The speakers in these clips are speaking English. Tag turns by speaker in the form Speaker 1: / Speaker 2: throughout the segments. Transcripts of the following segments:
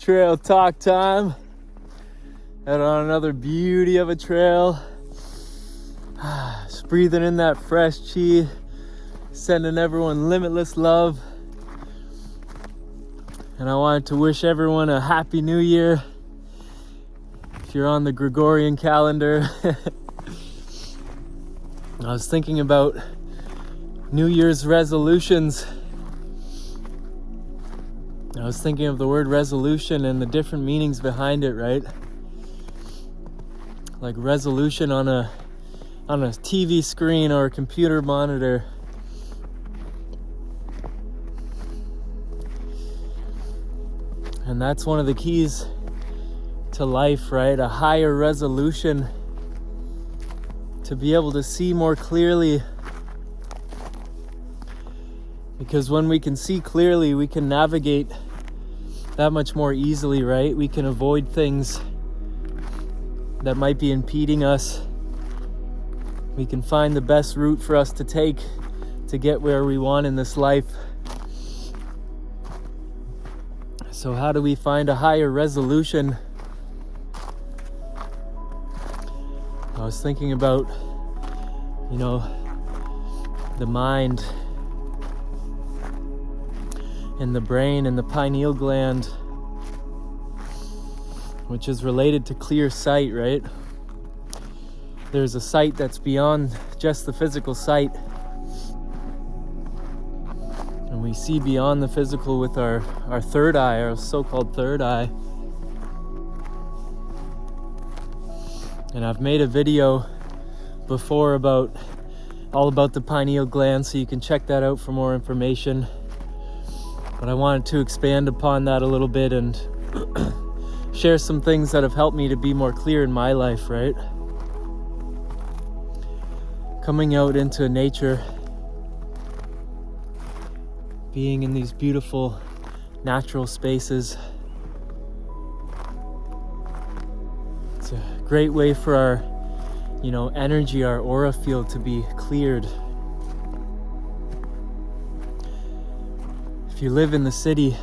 Speaker 1: Trail talk time. Out on another beauty of a trail. Just breathing in that fresh chi. Sending everyone limitless love. And I wanted to wish everyone a happy new year. If you're on the Gregorian calendar. I was thinking about New Year's resolutions. I was thinking of the word resolution and the different meanings behind it, right? Like resolution on a TV screen or a computer monitor. And that's one of the keys to life, right? A higher resolution to be able to see more clearly. Because when we can see clearly, we can navigate that much more easily, right? We can avoid things that might be impeding us. We can find the best route for us to take to get where we want in this life. So how do we find a higher resolution? I was thinking about, the mind and the brain and the pineal gland, which is related to clear sight, right? There's a sight that's beyond just the physical sight. And we see beyond the physical with our third eye, our so-called third eye. And I've made a video before all about the pineal gland, so you can check that out for more information. But I wanted to expand upon that a little bit and share some things that have helped me to be more clear in my life, right? Coming out into nature, being in these beautiful natural spaces. It's a great way for our, energy, our aura field to be cleared. If you live in the city,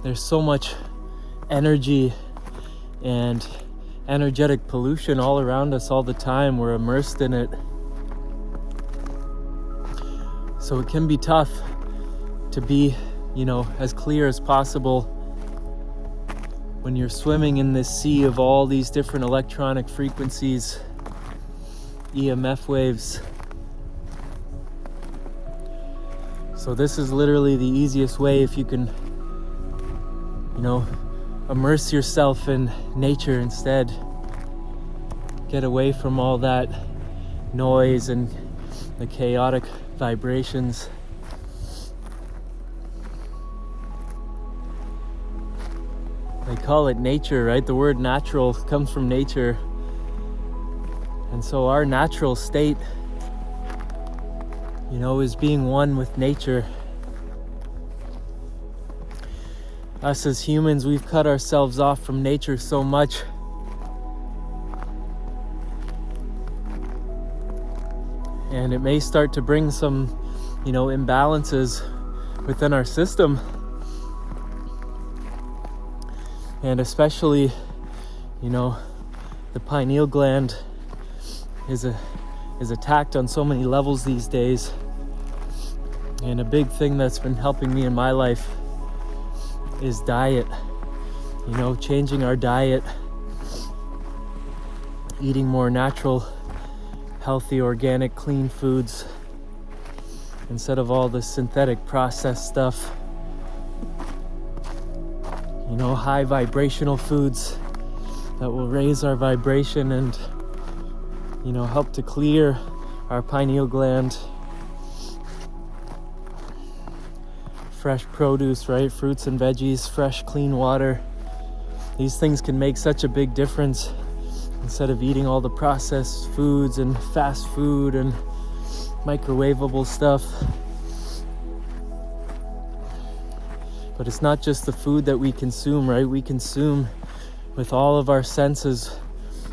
Speaker 1: there's so much energy and energetic pollution all around us all the time. We're immersed in it. So it can be tough to be, as clear as possible when you're swimming in this sea of all these different electronic frequencies, EMF waves. So this is literally the easiest way if you can, immerse yourself in nature instead. Get away from all that noise and the chaotic vibrations. They call it nature, right? The word natural comes from nature. And so our natural state, is being one with nature. Us as humans, we've cut ourselves off from nature so much. And it may start to bring some, imbalances within our system. And especially, the pineal gland is attacked on so many levels these days. And a big thing that's been helping me in my life is diet. Changing our diet, eating more natural, healthy, organic, clean foods instead of all the synthetic processed stuff. High vibrational foods that will raise our vibration and help to clear our pineal gland. Fresh produce, right? Fruits and veggies, fresh, clean water. These things can make such a big difference instead of eating all the processed foods and fast food and microwavable stuff. But it's not just the food that we consume, right? We consume with all of our senses,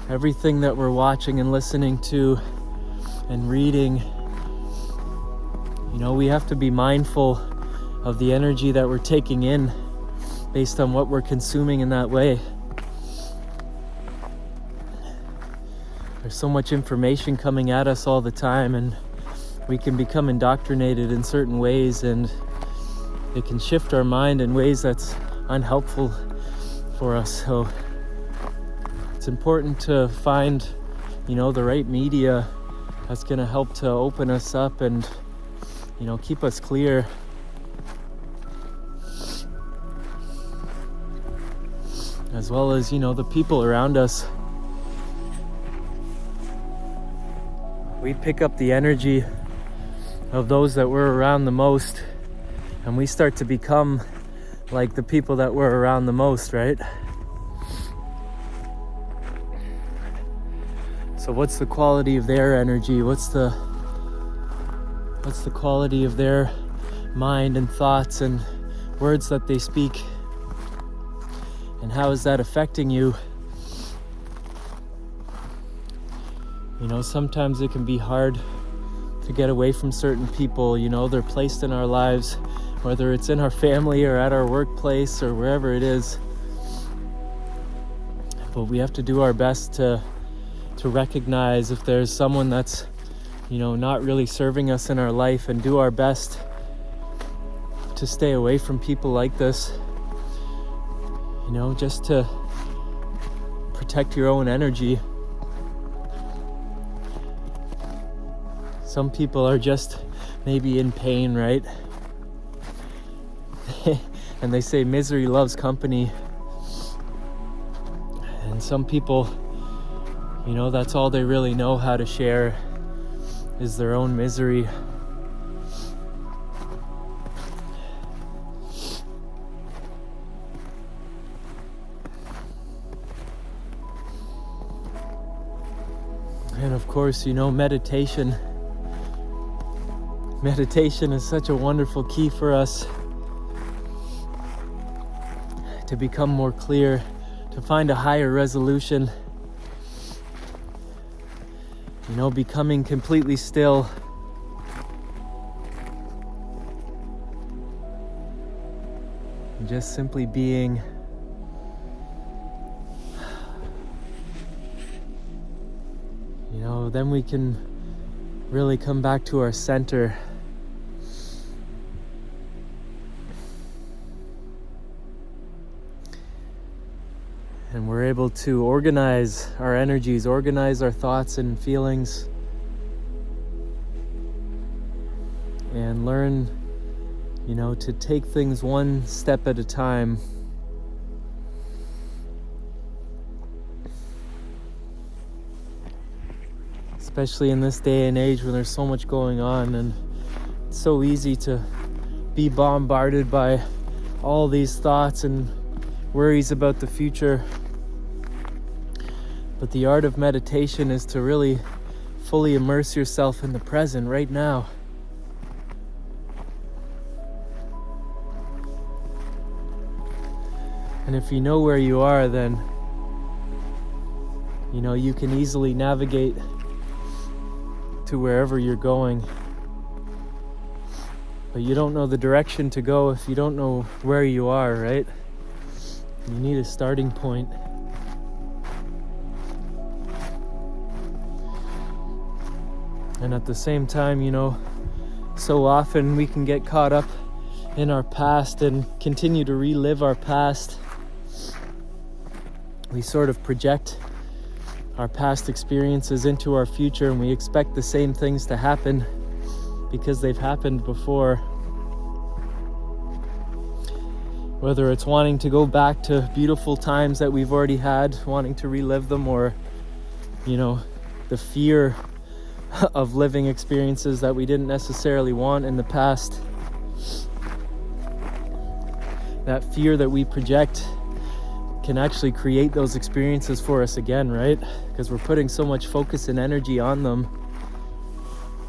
Speaker 1: everything that we're watching and listening to and reading. We have to be mindful of the energy that we're taking in based on what we're consuming in that way. There's so much information coming at us all the time, and we can become indoctrinated in certain ways, and it can shift our mind in ways that's unhelpful for us. So it's important to find, the right media that's going to help to open us up and, keep us clear. As well as, the people around us. We pick up the energy of those that we're around the most, and we start to become like the people that we're around the most, right? So what's the quality of their energy? What's the quality of their mind and thoughts and words that they speak? And how is that affecting you? Sometimes it can be hard to get away from certain people. They're placed in our lives, whether it's in our family or at our workplace or wherever it is. But we have to do our best to recognize if there's someone that's, not really serving us in our life, and do our best to stay away from people like this, just to protect your own energy. Some people are just maybe in pain, right? And they say misery loves company. And some people, that's all they really know how to share is their own misery. And of course, meditation. Meditation is such a wonderful key for us to become more clear, to find a higher resolution. Becoming completely still. And just simply being. Then we can really come back to our center. And we're able to organize our energies, organize our thoughts and feelings, and learn, to take things one step at a time. Especially in this day and age when there's so much going on, and it's so easy to be bombarded by all these thoughts and worries about the future. But the art of meditation is to really fully immerse yourself in the present right now. And if you know where you are, then you can easily navigate to wherever you're going. But you don't know the direction to go if you don't know where you are, right? You need a starting point. And at the same time, so often we can get caught up in our past and continue to relive our past. We sort of project our past experiences into our future, and we expect the same things to happen because they've happened before. Whether it's wanting to go back to beautiful times that we've already had, wanting to relive them, or, the fear of living experiences that we didn't necessarily want in the past. That fear that we project can actually create those experiences for us again, right? Because we're putting so much focus and energy on them.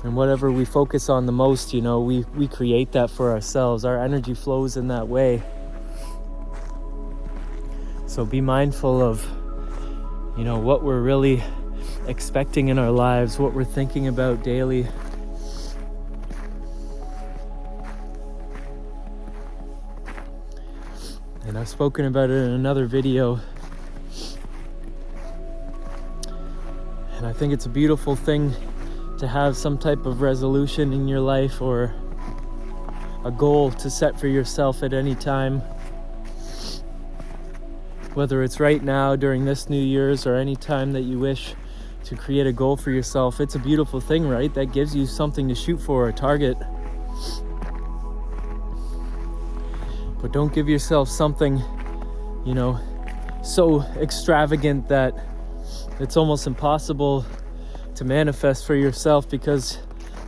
Speaker 1: And whatever we focus on the most, we create that for ourselves. Our energy flows in that way. So be mindful of, what we're really expecting in our lives, what we're thinking about daily. And I've spoken about it in another video. And I think it's a beautiful thing to have some type of resolution in your life or a goal to set for yourself at any time. Whether it's right now during this New Year's or any time that you wish to create a goal for yourself, it's a beautiful thing, right? That gives you something to shoot for, a target. But don't give yourself something, so extravagant that it's almost impossible to manifest for yourself, because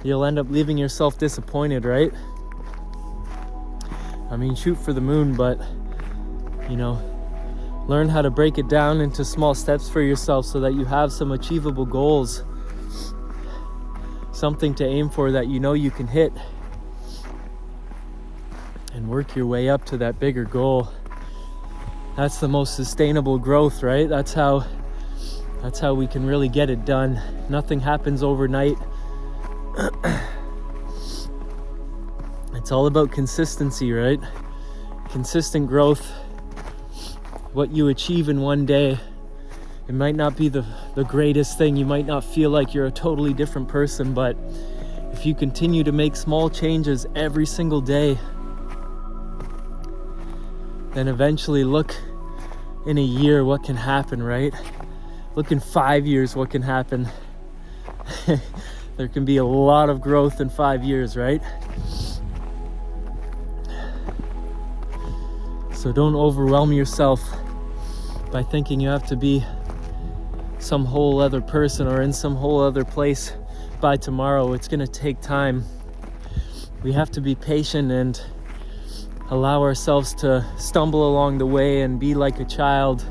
Speaker 1: you'll end up leaving yourself disappointed, right? I mean, shoot for the moon, but, learn how to break it down into small steps for yourself so that you have some achievable goals, something to aim for that you can hit, and work your way up to that bigger goal. That's the most sustainable growth, right? That's how we can really get it done. Nothing happens overnight. It's all about consistency, right? Consistent growth. What you achieve in one day, it might not be the greatest thing. You might not feel like you're a totally different person, but if you continue to make small changes every single day, then eventually look in a year what can happen, right? Look in 5 years what can happen. There can be a lot of growth in 5 years, right? So don't overwhelm yourself by thinking you have to be some whole other person or in some whole other place by tomorrow. It's going to take time. We have to be patient and allow ourselves to stumble along the way and be like a child.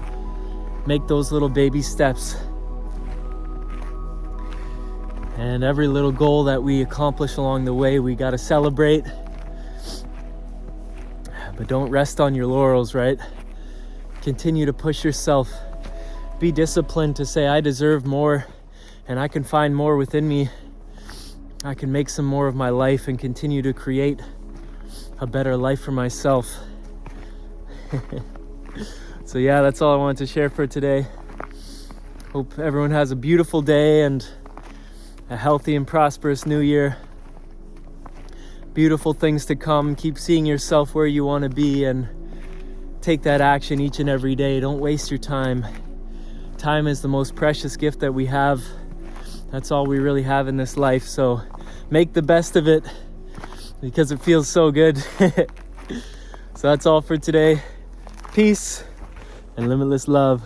Speaker 1: Make those little baby steps. And every little goal that we accomplish along the way, we got to celebrate. But don't rest on your laurels, right? Continue to push yourself. Be disciplined to say, I deserve more and I can find more within me. I can make some more of my life and continue to create a better life for myself. So yeah, that's all I wanted to share for today. Hope everyone has a beautiful day and a healthy and prosperous new year. Beautiful things to come. Keep seeing yourself where you want to be and take that action each and every day. Don't waste your time. Time is the most precious gift that we have. That's all we really have in this life. So make the best of it because it feels so good. So that's all for today. Peace and limitless love.